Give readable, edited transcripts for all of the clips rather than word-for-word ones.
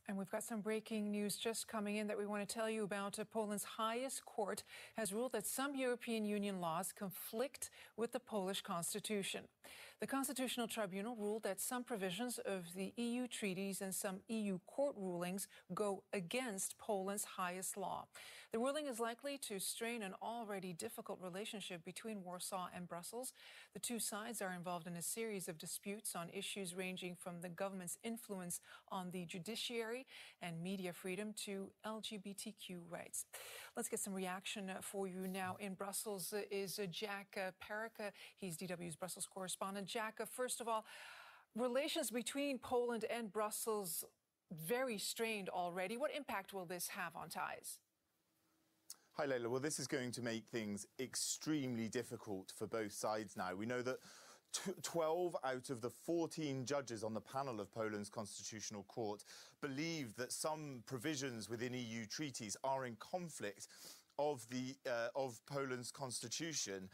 And we've got some breaking news just coming in that we want to tell you about. Poland's highest court has ruled that some European Union laws conflict with the Polish constitution. The Constitutional Tribunal ruled that some provisions of the EU treaties and some EU court rulings go against Poland's highest law. The ruling is likely to strain an already difficult relationship between Warsaw and Brussels. The two sides are involved in a series of disputes on issues ranging from the government's influence on the judiciary and media freedom to LGBTQ rights. Let's get some reaction for you now. In Brussels is Jack Perrick. He's DW's Brussels correspondent. Jack, first of all, relations between Poland and Brussels very strained already. What impact will this have on ties? Hi, Leila. Well, this is going to make things extremely difficult for both sides now. We know that 12 out of the 14 judges on the panel of Poland's Constitutional Court believe that some provisions within EU treaties are in conflict of Poland's constitution.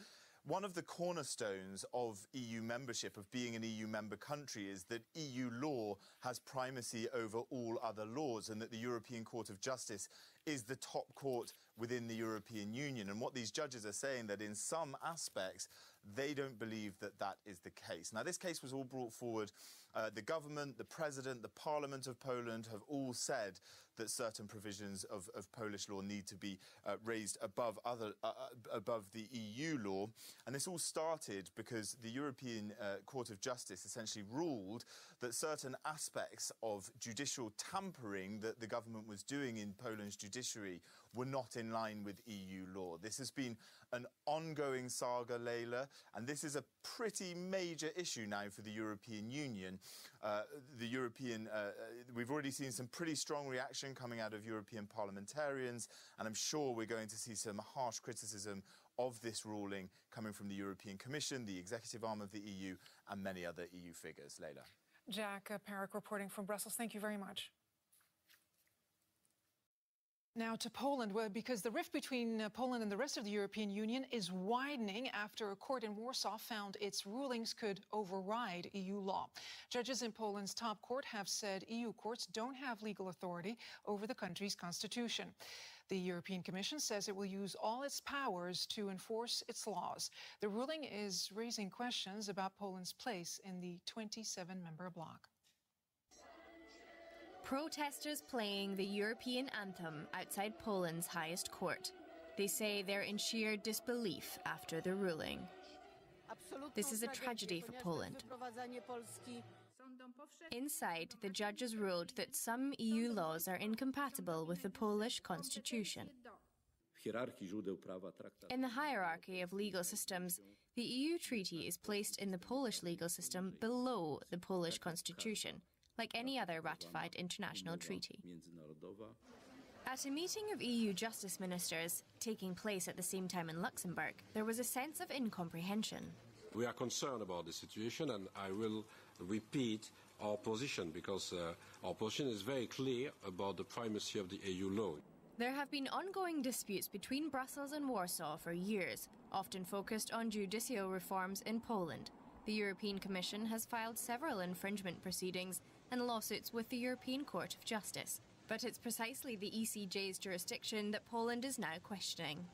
One of the cornerstones of EU membership, of being an EU member country, is that EU law has primacy over all other laws and that the European Court of Justice is the top court within the European Union. And what these judges are saying, that in some aspects, they don't believe that that is the case. Now, this case was all brought forward. The government, the president, the parliament of Poland have all said that certain provisions of Polish law need to be raised above the EU law. And this all started because the European Court of Justice essentially ruled that certain aspects of judicial tampering that the government was doing in Poland's judiciary were not in line with EU law. This has been an ongoing saga, Leila, and this is a pretty major issue now for the European Union. We've already seen some pretty strong reaction coming out of European parliamentarians, and I'm sure we're going to see some harsh criticism of this ruling coming from the European Commission, the executive arm of the EU, and many other EU figures. Leila. Jack Perrick reporting from Brussels. Thank you very much. Now to Poland, because the rift between Poland and the rest of the European Union is widening after a court in Warsaw found its rulings could override EU law. Judges in Poland's top court have said EU courts don't have legal authority over the country's constitution. The European Commission says it will use all its powers to enforce its laws. The ruling is raising questions about Poland's place in the 27-member bloc. Protesters playing the European anthem outside Poland's highest court. They say they're in sheer disbelief after the ruling. This is a tragedy for Poland. Inside, the judges ruled that some EU laws are incompatible with the Polish constitution. In the hierarchy of legal systems, the EU treaty is placed in the Polish legal system below the Polish constitution, like any other ratified international treaty. At a meeting of EU justice ministers, taking place at the same time in Luxembourg, there was a sense of incomprehension. We are concerned about the situation, and I will repeat our position, because our position is very clear about the primacy of the EU law. There have been ongoing disputes between Brussels and Warsaw for years, often focused on judicial reforms in Poland. The European Commission has filed several infringement proceedings and lawsuits with the European Court of Justice. But it's precisely the ECJ's jurisdiction that Poland is now questioning.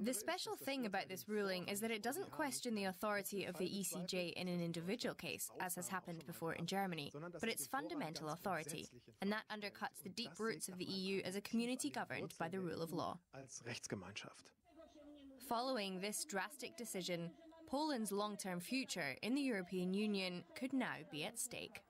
The special thing about this ruling is that it doesn't question the authority of the ECJ in an individual case, as has happened before in Germany, but its fundamental authority, and that undercuts the deep roots of the EU as a community governed by the rule of law. Following this drastic decision, Poland's long-term future in the European Union could now be at stake.